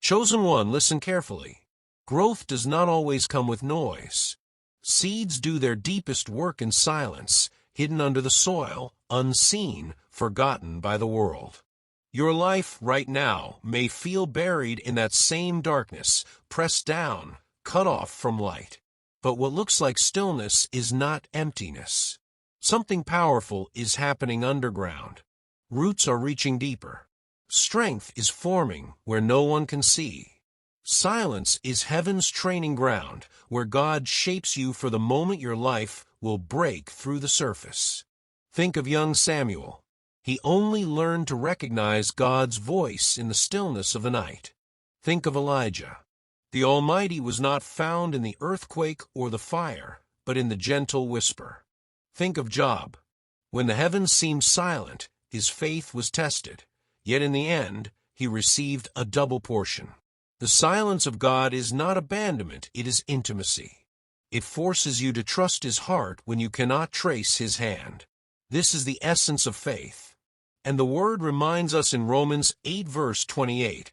Chosen one, listen carefully. Growth does not always come with noise. Seeds do their deepest work in silence, hidden under the soil, unseen, forgotten by the world. Your life right now may feel buried in that same darkness, pressed down, cut off from light. But what looks like stillness is not emptiness. Something powerful is happening underground. Roots are reaching deeper. Strength is forming where no one can see. Silence is heaven's training ground, where God shapes you for the moment your life will break through the surface. Think of young Samuel. He only learned to recognize God's voice in the stillness of the night. Think of Elijah. The Almighty was not found in the earthquake or the fire, but in the gentle whisper. Think of Job. When the heavens seemed silent, his faith was tested, yet in the end, he received a double portion. The silence of God is not abandonment, it is intimacy. It forces you to trust His heart when you cannot trace His hand. This is the essence of faith. And the Word reminds us in Romans 8 verse 28,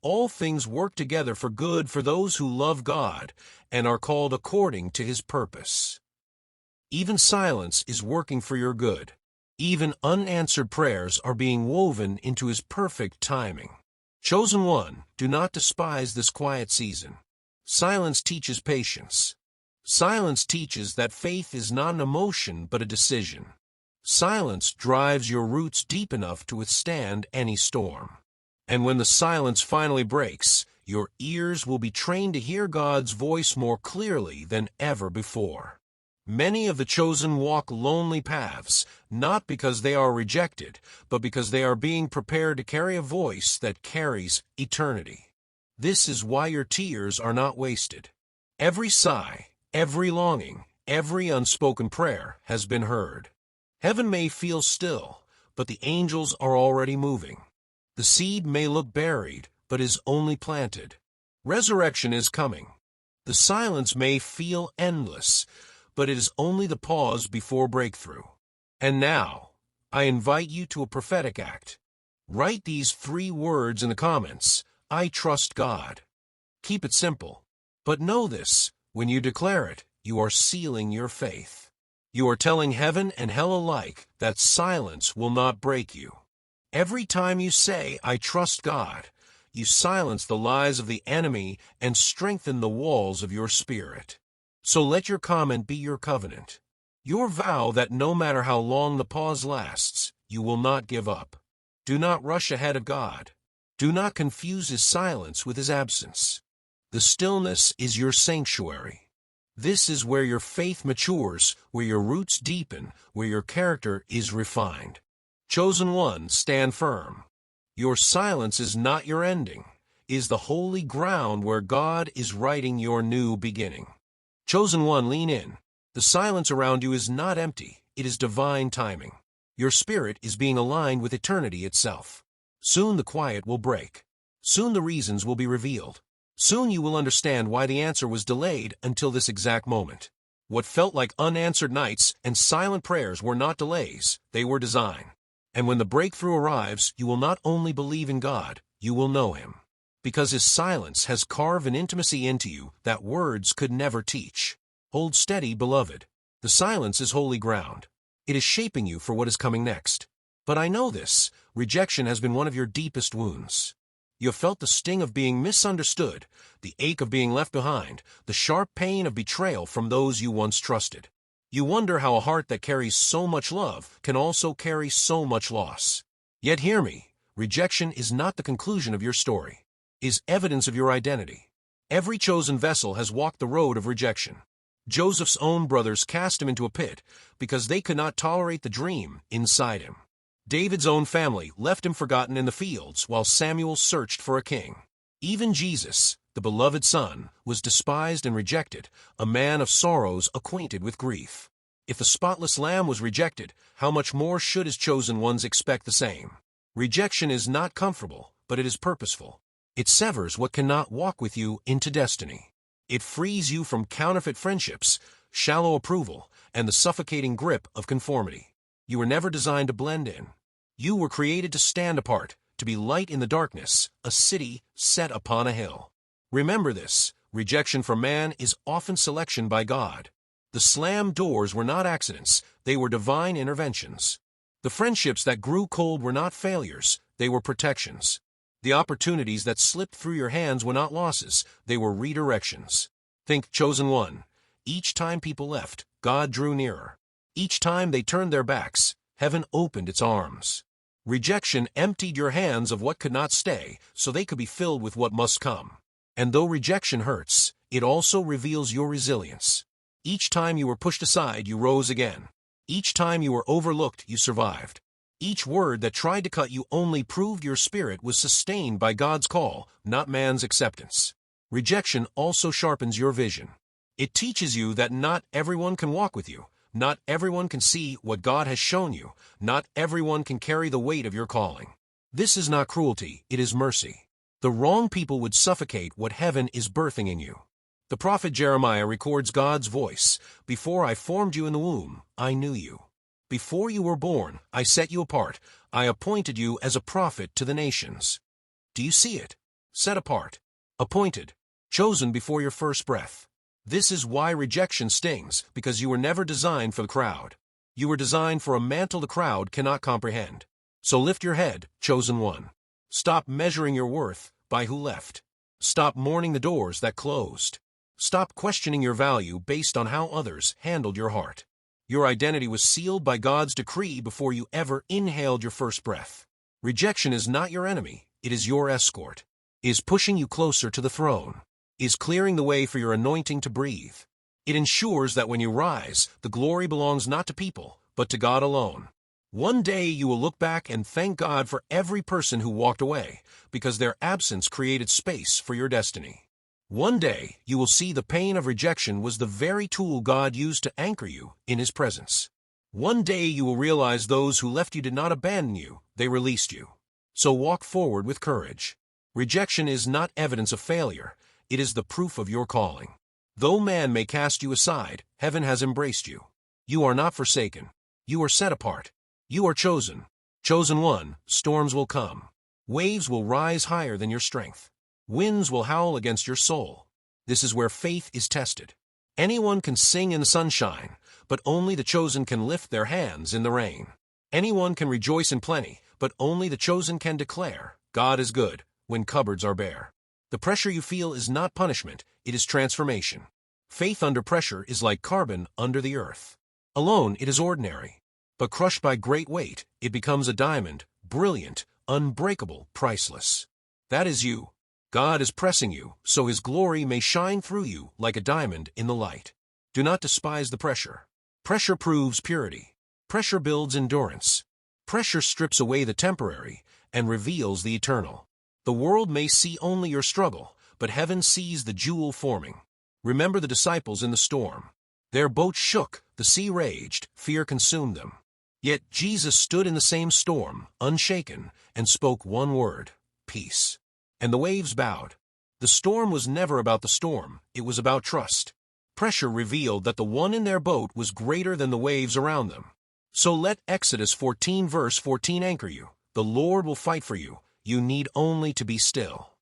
all things work together for good for those who love God and are called according to His purpose. Even silence is working for your good. Even unanswered prayers are being woven into His perfect timing. Chosen one, do not despise this quiet season. Silence teaches patience. Silence teaches that faith is not an emotion but a decision. Silence drives your roots deep enough to withstand any storm. And when the silence finally breaks, your ears will be trained to hear God's voice more clearly than ever before. Many of the chosen walk lonely paths, not because they are rejected, but because they are being prepared to carry a voice that carries eternity. This is why your tears are not wasted. Every sigh, every longing, every unspoken prayer has been heard. Heaven may feel still, but the angels are already moving. The seed may look buried, but is only planted. Resurrection is coming. The silence may feel endless, but it is only the pause before breakthrough. And now, I invite you to a prophetic act. Write these 3 words in the comments: I trust God. Keep it simple. But know this, when you declare it, you are sealing your faith. You are telling heaven and hell alike that silence will not break you. Every time you say, I trust God, you silence the lies of the enemy and strengthen the walls of your spirit. So let your comment be your covenant. Your vow that no matter how long the pause lasts, you will not give up. Do not rush ahead of God. Do not confuse His silence with His absence. The stillness is your sanctuary. This is where your faith matures, where your roots deepen, where your character is refined. Chosen one, stand firm. Your silence is not your ending, it is the holy ground where God is writing your new beginning. Chosen one, lean in. The silence around you is not empty, it is divine timing. Your spirit is being aligned with eternity itself. Soon the quiet will break. Soon the reasons will be revealed. Soon you will understand why the answer was delayed until this exact moment. What felt like unanswered nights and silent prayers were not delays, they were design. And when the breakthrough arrives, you will not only believe in God, you will know Him. Because His silence has carved an intimacy into you that words could never teach. Hold steady, beloved. The silence is holy ground. It is shaping you for what is coming next. But I know this, rejection has been one of your deepest wounds. You have felt the sting of being misunderstood, the ache of being left behind, the sharp pain of betrayal from those you once trusted. You wonder how a heart that carries so much love can also carry so much loss. Yet hear me, rejection is not the conclusion of your story. It is evidence of your identity. Every chosen vessel has walked the road of rejection. Joseph's own brothers cast him into a pit because they could not tolerate the dream inside him. David's own family left him forgotten in the fields while Samuel searched for a king. Even Jesus, the beloved Son, was despised and rejected, a man of sorrows acquainted with grief. If the spotless Lamb was rejected, how much more should His chosen ones expect the same? Rejection is not comfortable, but it is purposeful. It severs what cannot walk with you into destiny. It frees you from counterfeit friendships, shallow approval, and the suffocating grip of conformity. You were never designed to blend in. You were created to stand apart, to be light in the darkness, a city set upon a hill. Remember this, rejection from man is often selection by God. The slammed doors were not accidents, they were divine interventions. The friendships that grew cold were not failures, they were protections. The opportunities that slipped through your hands were not losses, they were redirections. Think chosen one. Each time people left, God drew nearer. Each time they turned their backs, heaven opened its arms. Rejection emptied your hands of what could not stay, so they could be filled with what must come. And though rejection hurts, it also reveals your resilience. Each time you were pushed aside, you rose again. Each time you were overlooked, you survived. Each word that tried to cut you only proved your spirit was sustained by God's call, not man's acceptance. Rejection also sharpens your vision. It teaches you that not everyone can walk with you. Not everyone can see what God has shown you. Not everyone can carry the weight of your calling. This is not cruelty, it is mercy. The wrong people would suffocate what heaven is birthing in you. The prophet Jeremiah records God's voice. Before I formed you in the womb, I knew you. Before you were born, I set you apart. I appointed you as a prophet to the nations. Do you see it? Set apart. Appointed. Chosen before your first breath. This is why rejection stings, because you were never designed for the crowd. You were designed for a mantle the crowd cannot comprehend. So lift your head, chosen one. Stop measuring your worth by who left. Stop mourning the doors that closed. Stop questioning your value based on how others handled your heart. Your identity was sealed by God's decree before you ever inhaled your first breath. Rejection is not your enemy, it is your escort. Is pushing you closer to the throne. Is clearing the way for your anointing to breathe. It ensures that when you rise, the glory belongs not to people, but to God alone. One day you will look back and thank God for every person who walked away, because their absence created space for your destiny. One day you will see the pain of rejection was the very tool God used to anchor you in His presence. One day you will realize those who left you did not abandon you, they released you. So walk forward with courage. Rejection is not evidence of failure, it is the proof of your calling. Though man may cast you aside, heaven has embraced you. You are not forsaken. You are set apart. You are chosen. Chosen one, storms will come. Waves will rise higher than your strength. Winds will howl against your soul. This is where faith is tested. Anyone can sing in the sunshine, but only the chosen can lift their hands in the rain. Anyone can rejoice in plenty, but only the chosen can declare, God is good, when cupboards are bare. The pressure you feel is not punishment, it is transformation. Faith under pressure is like carbon under the earth. Alone, it is ordinary. But crushed by great weight, it becomes a diamond, brilliant, unbreakable, priceless. That is you. God is pressing you, so His glory may shine through you like a diamond in the light. Do not despise the pressure. Pressure proves purity. Pressure builds endurance. Pressure strips away the temporary and reveals the eternal. The world may see only your struggle, but heaven sees the jewel forming. Remember the disciples in the storm. Their boat shook, the sea raged, fear consumed them. Yet Jesus stood in the same storm, unshaken, and spoke one word, peace. And the waves bowed. The storm was never about the storm, it was about trust. Pressure revealed that the one in their boat was greater than the waves around them. So let Exodus 14 verse 14 anchor you. The Lord will fight for you. You need only to be still.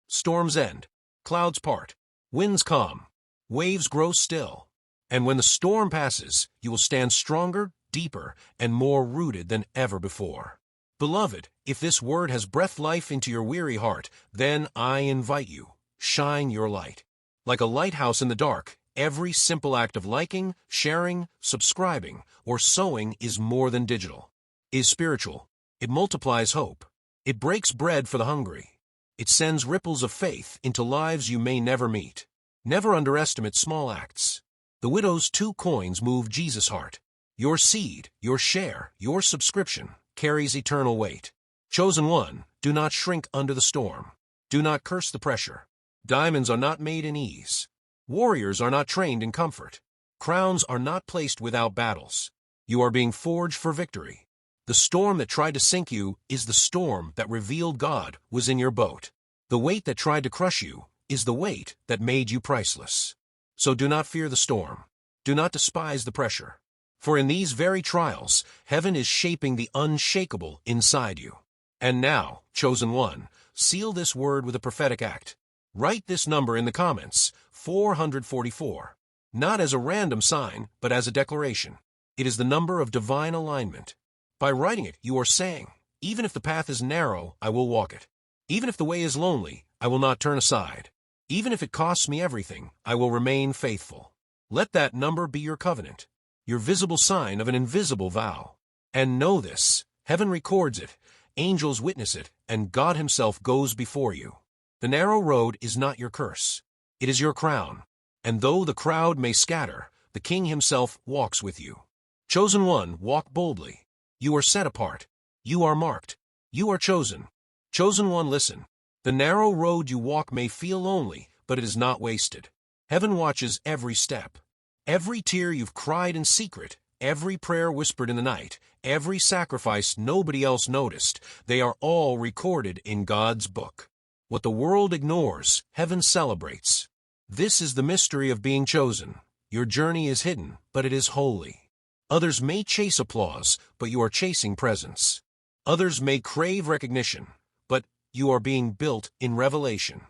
Storms end. Clouds part. Winds calm. Waves grow still. And when the storm passes, you will stand stronger, deeper, and more rooted than ever before. Beloved, if this word has breathed life into your weary heart, then I invite you, shine your light. Like a lighthouse in the dark, every simple act of liking, sharing, subscribing, or sowing is more than digital. Is spiritual. It multiplies hope. It breaks bread for the hungry. It sends ripples of faith into lives you may never meet. Never underestimate small acts. The widow's 2 coins moved Jesus' heart. Your seed, your share, your subscription carries eternal weight. Chosen one, do not shrink under the storm. Do not curse the pressure. Diamonds are not made in ease. Warriors are not trained in comfort. Crowns are not placed without battles. You are being forged for victory. The storm that tried to sink you is the storm that revealed God was in your boat. The weight that tried to crush you is the weight that made you priceless. So do not fear the storm. Do not despise the pressure. For in these very trials, heaven is shaping the unshakable inside you. And now, chosen one, seal this word with a prophetic act. Write this number in the comments, 444. Not as a random sign, but as a declaration. It is the number of divine alignment. By writing it, you are saying, even if the path is narrow, I will walk it. Even if the way is lonely, I will not turn aside. Even if it costs me everything, I will remain faithful. Let that number be your covenant, your visible sign of an invisible vow. And know this, heaven records it, angels witness it, and God himself goes before you. The narrow road is not your curse. It is your crown. And though the crowd may scatter, the King himself walks with you. Chosen one, walk boldly. You are set apart. You are marked. You are chosen. Chosen one, listen. The narrow road you walk may feel lonely, but it is not wasted. Heaven watches every step. Every tear you've cried in secret, every prayer whispered in the night, every sacrifice nobody else noticed, they are all recorded in God's book. What the world ignores, heaven celebrates. This is the mystery of being chosen. Your journey is hidden, but it is holy. Others may chase applause, but you are chasing presence. Others may crave recognition, but you are being built in revelation.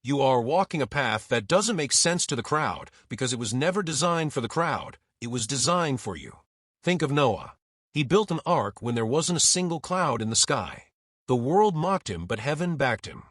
You are walking a path that doesn't make sense to the crowd because it was never designed for the crowd. It was designed for you. Think of Noah. He built an ark when there wasn't a single cloud in the sky. The world mocked him, but heaven backed him.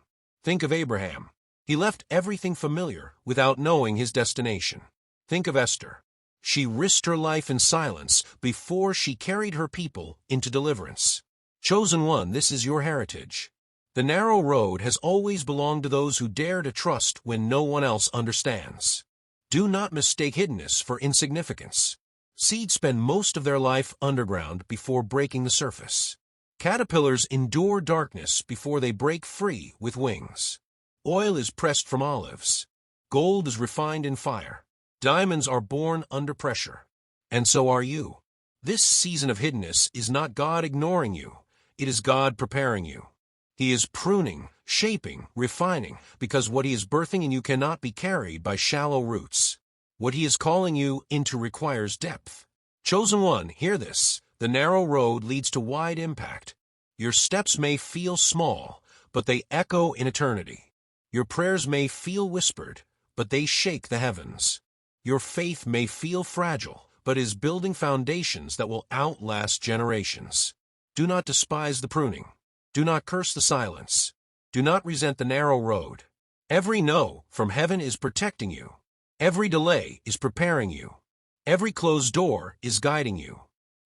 Think of Abraham. He left everything familiar without knowing his destination. Think of Esther. She risked her life in silence before she carried her people into deliverance. Chosen one, this is your heritage. The narrow road has always belonged to those who dare to trust when no one else understands. Do not mistake hiddenness for insignificance. Seeds spend most of their life underground before breaking the surface. Caterpillars endure darkness before they break free with wings. Oil is pressed from olives. Gold is refined in fire. Diamonds are born under pressure. And so are you. This season of hiddenness is not God ignoring you. It is God preparing you. He is pruning, shaping, refining, because what he is birthing in you cannot be carried by shallow roots. What he is calling you into requires depth. Chosen one, hear this. The narrow road leads to wide impact. Your steps may feel small, but they echo in eternity. Your prayers may feel whispered, but they shake the heavens. Your faith may feel fragile, but is building foundations that will outlast generations. Do not despise the pruning. Do not curse the silence. Do not resent the narrow road. Every no from heaven is protecting you. Every delay is preparing you. Every closed door is guiding you.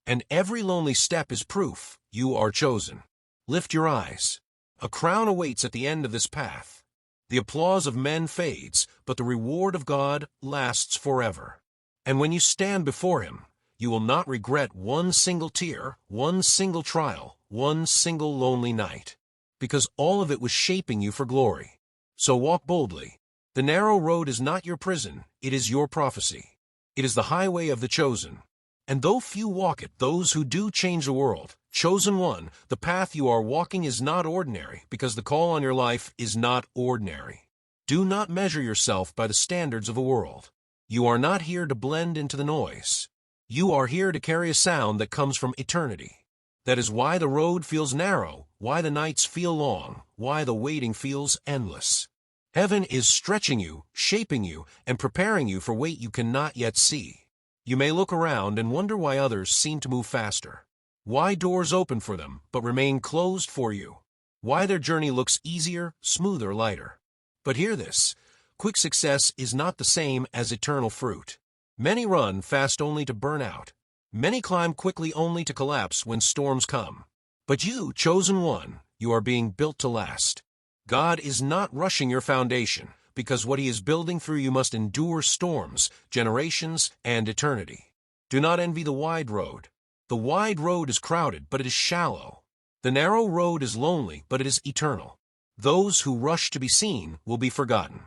And every lonely step is proof you are chosen. Lift your eyes. A crown awaits at the end of this path. The applause of men fades, but the reward of God lasts forever. And when you stand before him, you will not regret one single tear, one single trial, one single lonely night, because all of it was shaping you for glory. So walk boldly. The narrow road is not your prison, it is your prophecy. It is the highway of the chosen. And though few walk it, those who do change the world. Chosen one, the path you are walking is not ordinary, because the call on your life is not ordinary. Do not measure yourself by the standards of the world. You are not here to blend into the noise. You are here to carry a sound that comes from eternity. That is why the road feels narrow, why the nights feel long, why the waiting feels endless. Heaven is stretching you, shaping you, and preparing you for weight you cannot yet see. You may look around and wonder why others seem to move faster. Why doors open for them, but remain closed for you. Why their journey looks easier, smoother, lighter. But hear this. Quick success is not the same as eternal fruit. Many run fast only to burn out. Many climb quickly only to collapse when storms come. But you, chosen one, you are being built to last. God is not rushing your foundation, because what he is building through you must endure storms, generations, and eternity. Do not envy the wide road. The wide road is crowded, but it is shallow. The narrow road is lonely, but it is eternal. Those who rush to be seen will be forgotten.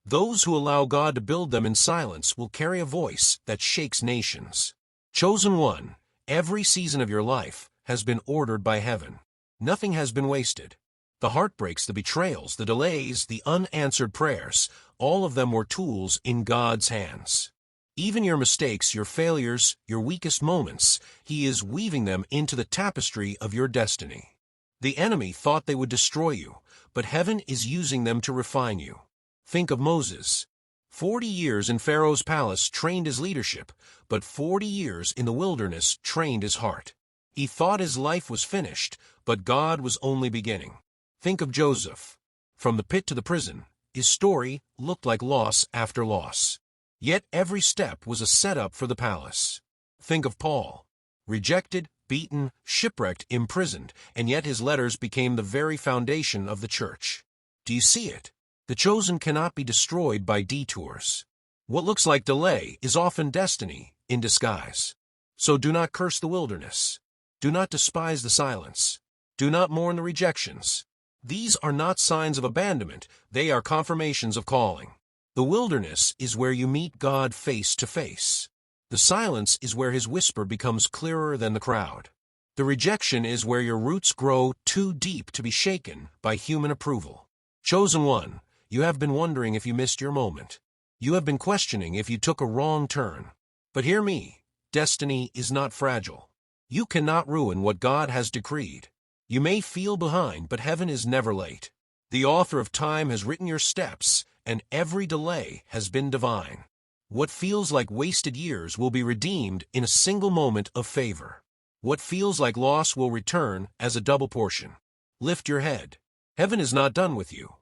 Those who allow God to build them in silence will carry a voice that shakes nations. Chosen one, every season of your life has been ordered by heaven. Nothing has been wasted. The heartbreaks, the betrayals, the delays, the unanswered prayers, all of them were tools in God's hands. Even your mistakes, your failures, your weakest moments, he is weaving them into the tapestry of your destiny. The enemy thought they would destroy you, but heaven is using them to refine you. Think of Moses. 40 years in Pharaoh's palace trained his leadership, but 40 years in the wilderness trained his heart. He thought his life was finished, but God was only beginning. Think of Joseph. From the pit to the prison, his story looked like loss after loss. Yet every step was a setup for the palace. Think of Paul. Rejected, beaten, shipwrecked, imprisoned, and yet his letters became the very foundation of the church. Do you see it? The chosen cannot be destroyed by detours. What looks like delay is often destiny in disguise. So do not curse the wilderness. Do not despise the silence. Do not mourn the rejections. These are not signs of abandonment, they are confirmations of calling. The wilderness is where you meet God face to face. The silence is where his whisper becomes clearer than the crowd. The rejection is where your roots grow too deep to be shaken by human approval. Chosen one, you have been wondering if you missed your moment. You have been questioning if you took a wrong turn. But hear me, destiny is not fragile. You cannot ruin what God has decreed. You may feel behind, but heaven is never late. The author of time has written your steps, and every delay has been divine. What feels like wasted years will be redeemed in a single moment of favor. What feels like loss will return as a double portion. Lift your head. Heaven is not done with you.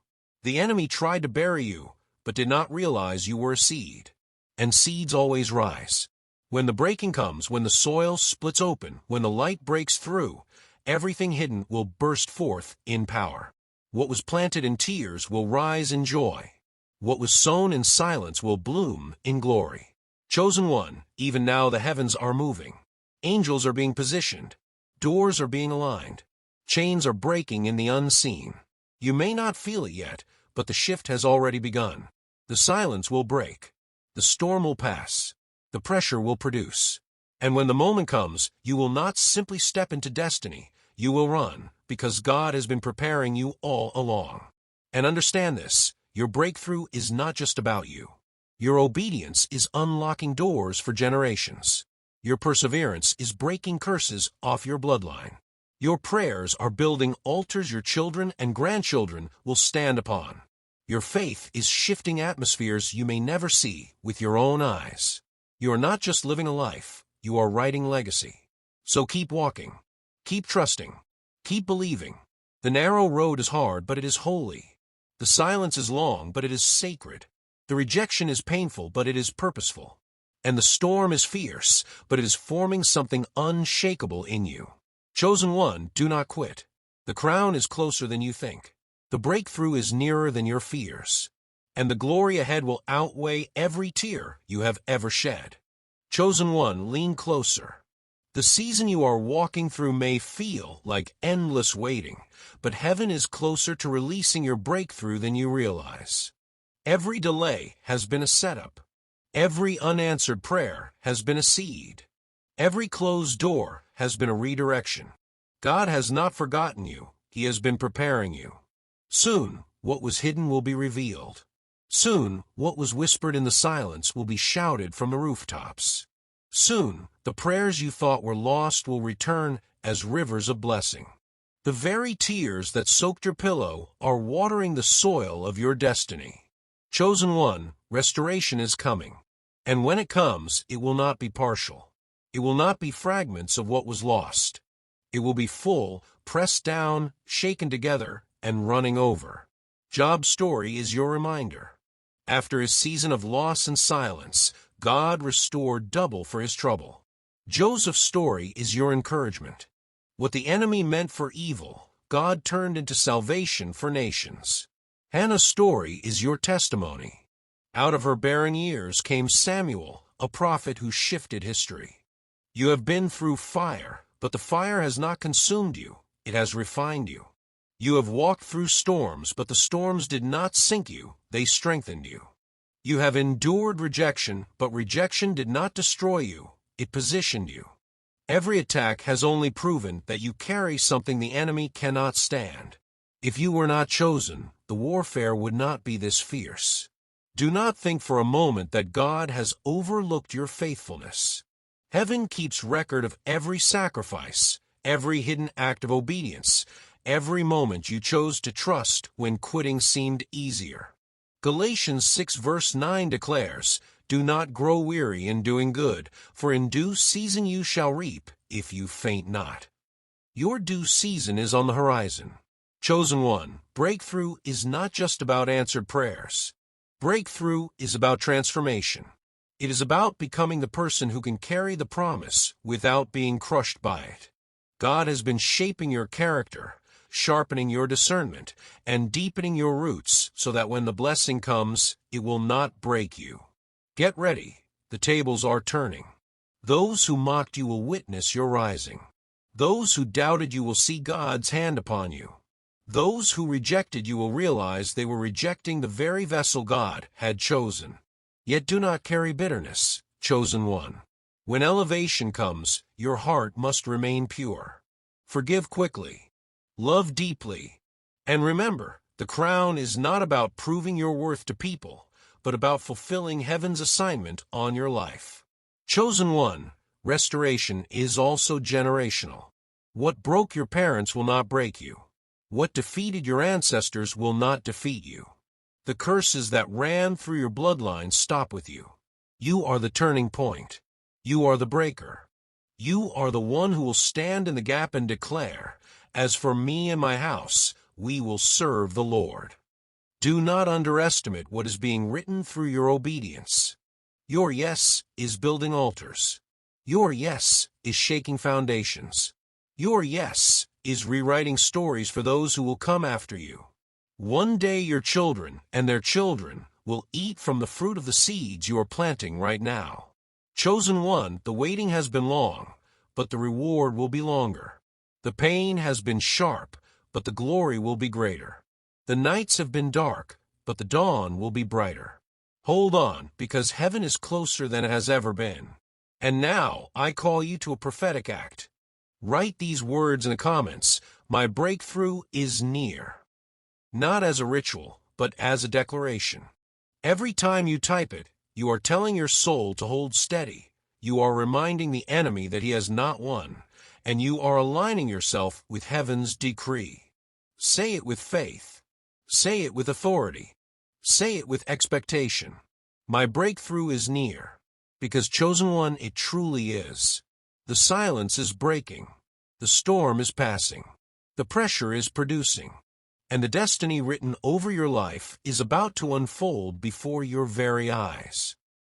The enemy tried to bury you, but did not realize you were a seed. And seeds always rise. When the breaking comes, when the soil splits open, when the light breaks through, everything hidden will burst forth in power. What was planted in tears will rise in joy. What was sown in silence will bloom in glory. Chosen one, even now the heavens are moving. Angels are being positioned. Doors are being aligned. Chains are breaking in the unseen. You may not feel it yet, but the shift has already begun. The silence will break. The storm will pass. The pressure will produce. And when the moment comes, you will not simply step into destiny. You will run, because God has been preparing you all along. And understand this, your breakthrough is not just about you. Your obedience is unlocking doors for generations. Your perseverance is breaking curses off your bloodline. Your prayers are building altars your children and grandchildren will stand upon. Your faith is shifting atmospheres you may never see with your own eyes. You are not just living a life, you are writing legacy. So keep walking. Keep trusting. Keep believing. The narrow road is hard, but it is holy. The silence is long, but it is sacred. The rejection is painful, but it is purposeful. And the storm is fierce, but it is forming something unshakable in you. Chosen one, do not quit. The crown is closer than you think. The breakthrough is nearer than your fears. And the glory ahead will outweigh every tear you have ever shed. Chosen one, lean closer. The season you are walking through may feel like endless waiting, but heaven is closer to releasing your breakthrough than you realize. Every delay has been a setup. Every unanswered prayer has been a seed. Every closed door has been a redirection. God has not forgotten you. He has been preparing you. Soon, what was hidden will be revealed. Soon, what was whispered in the silence will be shouted from the rooftops. Soon, the prayers you thought were lost will return as rivers of blessing. The very tears that soaked your pillow are watering the soil of your destiny. Chosen one, restoration is coming. And when it comes, it will not be partial. It will not be fragments of what was lost. It will be full, pressed down, shaken together, and running over. Job's story is your reminder. After his season of loss and silence, God restored double for his trouble. Joseph's story is your encouragement. What the enemy meant for evil, God turned into salvation for nations. Hannah's story is your testimony. Out of her barren years came Samuel, a prophet who shifted history. You have been through fire, but the fire has not consumed you, it has refined you. You have walked through storms, but the storms did not sink you, they strengthened you. You have endured rejection, but rejection did not destroy you, it positioned you. Every attack has only proven that you carry something the enemy cannot stand. If you were not chosen, the warfare would not be this fierce. Do not think for a moment that God has overlooked your faithfulness. Heaven keeps record of every sacrifice, every hidden act of obedience, every moment you chose to trust when quitting seemed easier. Galatians 6 verse 9 declares, "Do not grow weary in doing good, for in due season you shall reap, if you faint not." Your due season is on the horizon. Chosen one, breakthrough is not just about answered prayers. Breakthrough is about transformation. It is about becoming the person who can carry the promise without being crushed by it. God has been shaping your character, sharpening your discernment, and deepening your roots so that when the blessing comes, it will not break you. Get ready. The tables are turning. Those who mocked you will witness your rising. Those who doubted you will see God's hand upon you. Those who rejected you will realize they were rejecting the very vessel God had chosen. Yet do not carry bitterness, chosen one. When elevation comes, your heart must remain pure. Forgive quickly. Love deeply. And remember, the crown is not about proving your worth to people, but about fulfilling heaven's assignment on your life. Chosen one, restoration is also generational. What broke your parents will not break you. What defeated your ancestors will not defeat you. The curses that ran through your bloodline stop with you. You are the turning point. You are the breaker. You are the one who will stand in the gap and declare, "As for me and my house, we will serve the Lord." Do not underestimate what is being written through your obedience. Your yes is building altars. Your yes is shaking foundations. Your yes is rewriting stories for those who will come after you. One day your children and their children will eat from the fruit of the seeds you are planting right now. Chosen one, the waiting has been long, but the reward will be longer. The pain has been sharp, but the glory will be greater. The nights have been dark, but the dawn will be brighter. Hold on, because heaven is closer than it has ever been. And now, I call you to a prophetic act. Write these words in the comments: "My breakthrough is near." Not as a ritual, but as a declaration. Every time you type it, you are telling your soul to hold steady. You are reminding the enemy that he has not won, and you are aligning yourself with heaven's decree. Say it with faith. Say it with authority. Say it with expectation. My breakthrough is near. Because chosen one, it truly is. The silence is breaking. The storm is passing. The pressure is producing. And the destiny written over your life is about to unfold before your very eyes.